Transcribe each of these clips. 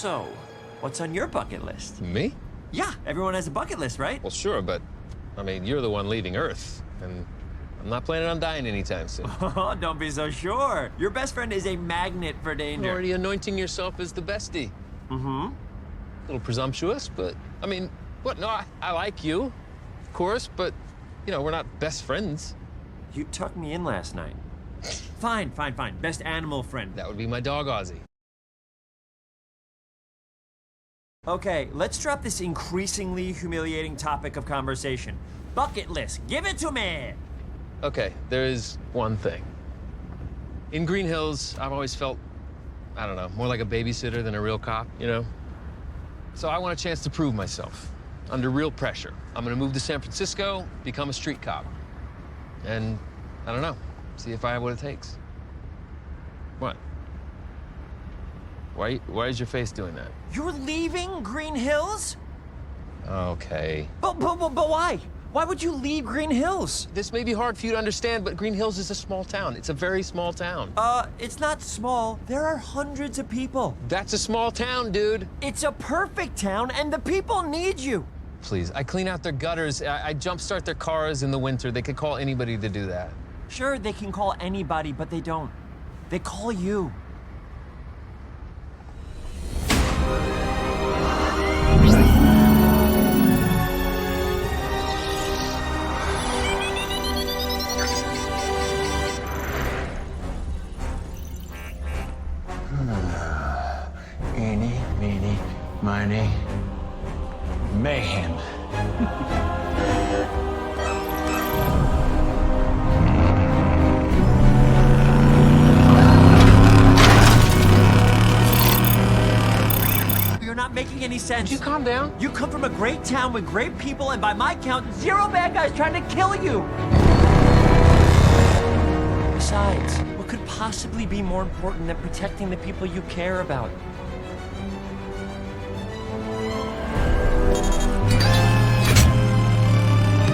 So, what's on your bucket list? Me? Yeah, everyone has a bucket list, right? Well, sure, but, I mean, you're the one leaving Earth, and I'm not planning on dying anytime soon. Oh, don't be so sure. Your best friend is a magnet for danger. You're already anointing yourself as the bestie. Mm-hmm. A little presumptuous, but, I mean, what? No, I like you, of course, but, you know, we're not best friends. You tucked me in last night. Fine. Best animal friend. That would be my dog, Ozzy. Okay, let's drop this increasingly humiliating topic of conversation. Bucket list, give it to me! Okay, there is one thing. In Green Hills, I've always felt, I don't know, more like a babysitter than a real cop, you know? So I want a chance to prove myself, under real pressure. I'm gonna move to San Francisco, become a street cop. And, I don't know, see if I have what it takes. What? Why is your face doing that? You're leaving Green Hills? Okay. But why? Why would you leave Green Hills? This may be hard for you to understand, but Green Hills is a small town. It's a very small town. It's not small. There are hundreds of people. That's a small town, dude. It's a perfect town, and the people need you. Please, I clean out their gutters. I jumpstart their cars in the winter. They could call anybody to do that. Sure, they can call anybody, but they don't. They call you. Eeny, meeny, miny, mayhem. You're not making any sense. Would you calm down? You come from a great town with great people, and by my count, 0 bad guys trying to kill you. Besides, what could possibly be more important than protecting the people you care about?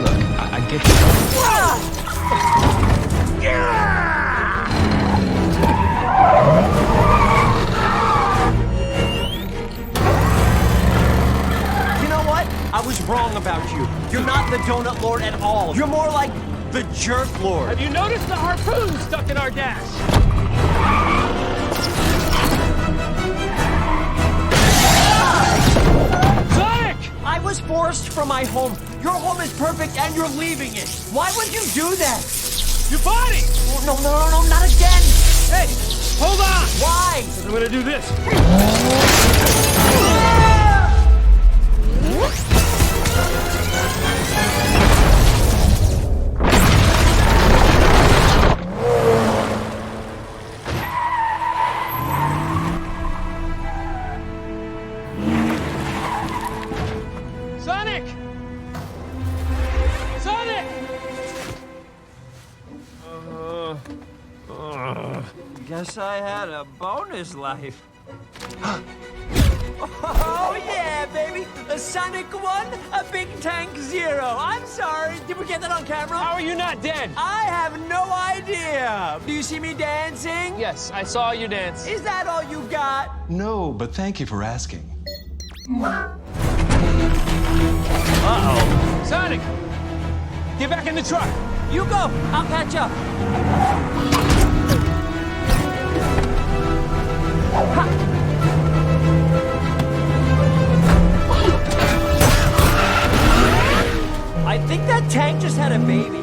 Look, I get you. You know what? I was wrong about you. You're not the Donut Lord at all. You're more like the Jerk Lord. Have you noticed the harpoon stuck in our dash? Sonic! I was forced from my home. Your home is perfect and you're leaving it. Why would you do that? Your body! No, not again. Hey, hold on! Why? I'm gonna do this. Sonic! Sonic! Guess I had a bonus life. Oh yeah, baby! A Sonic 1, a Big Tank 0. I'm sorry. Did we get that on camera? How are you not dead? I have no idea. Do you see me dancing? Yes, I saw you dance. Is that all you got? No, but thank you for asking. Uh-oh. Sonic! Get back in the truck! You go. I'll catch up. I think that tank just had a baby.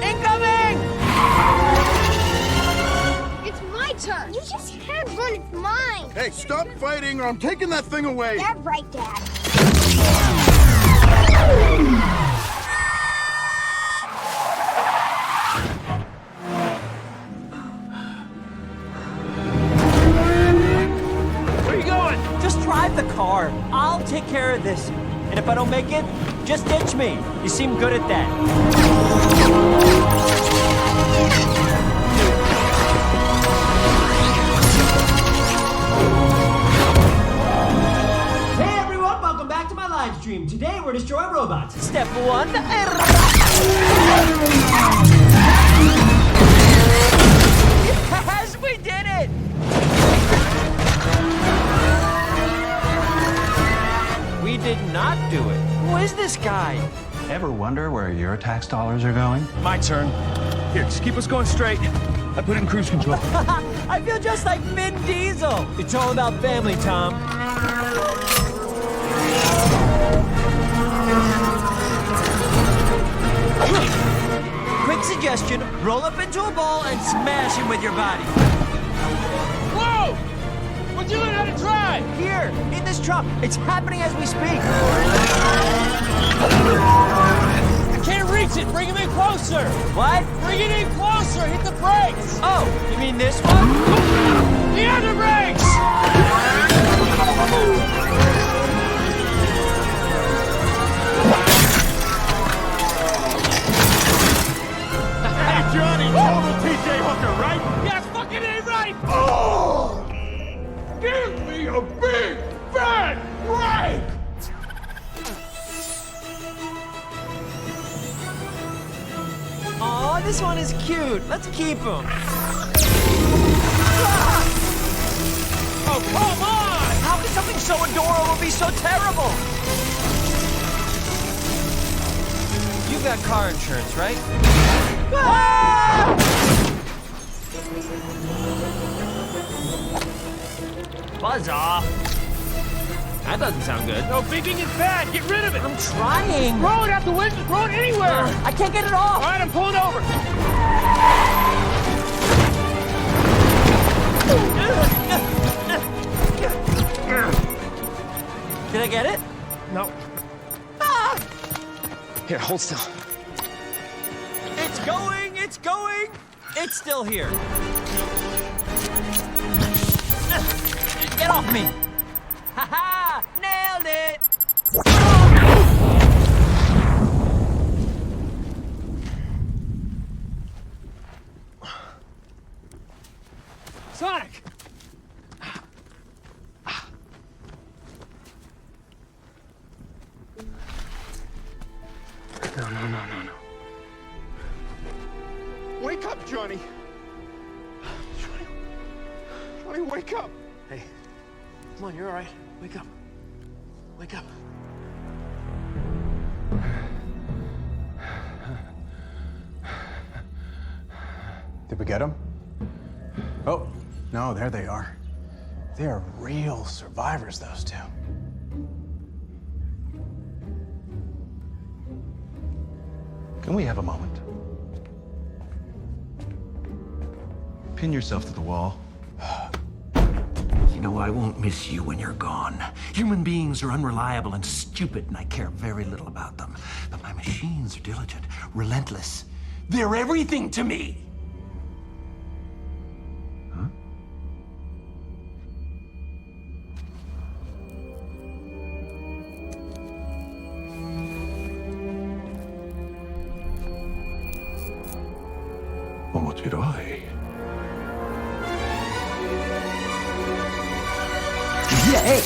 Incoming! It's my turn. You just can't run. It's mine. Hey, stop fighting or I'm taking that thing away. Yeah, right, Dad. Where are you going? Just drive the car. I'll take care of this. And if I don't make it, just ditch me. You seem good at that. Hey everyone, welcome back to my live stream. stream. Today we're destroying robots. Step 1. Yes, we did it! We did not do it. Who is this guy? Ever wonder where your tax dollars are going? My turn. Here, just keep us going straight. I put it in cruise control. I feel just like Vin Diesel. It's all about family, Tom. Quick suggestion, roll up into a ball and smash him with your body. Whoa! We're doing how to drive! Here, in this truck. It's happening as we speak. I can't reach it! Bring him in closer! What? Bring it in closer! Hit the brakes! Oh, you mean this one? The other brakes! Hey, Johnny, total TJ Hooker, right? Yeah, fucking A right! Oh! Give me a big fat break! Aw, this one is cute. Let's keep him. Oh, come on! How can something so adorable be so terrible? You've got car insurance, right? Ah! Buzz off. That doesn't sound good. No, beeping is bad. Get rid of it. I'm trying. Throw it out the window. Throw it anywhere. I can't get it All off. right, I'm pulling over. Did I get it? No. Ah! Here, hold still. It's going! It's going! It's still here. Get off me! Ha ha! Nailed it! Sonic! No. Wake up, Johnny. Johnny, wake up. Hey, come on, you're all right. Wake up. Wake up. Did we get them? Oh, no, there they are. They are real survivors, those two. Can we have a moment? Pin yourself to the wall. You know, I won't miss you when you're gone. Human beings are unreliable and stupid, and I care very little about them. But my machines are diligent, relentless. They're everything to me! Huh? Omochiroi. Yeah, hey!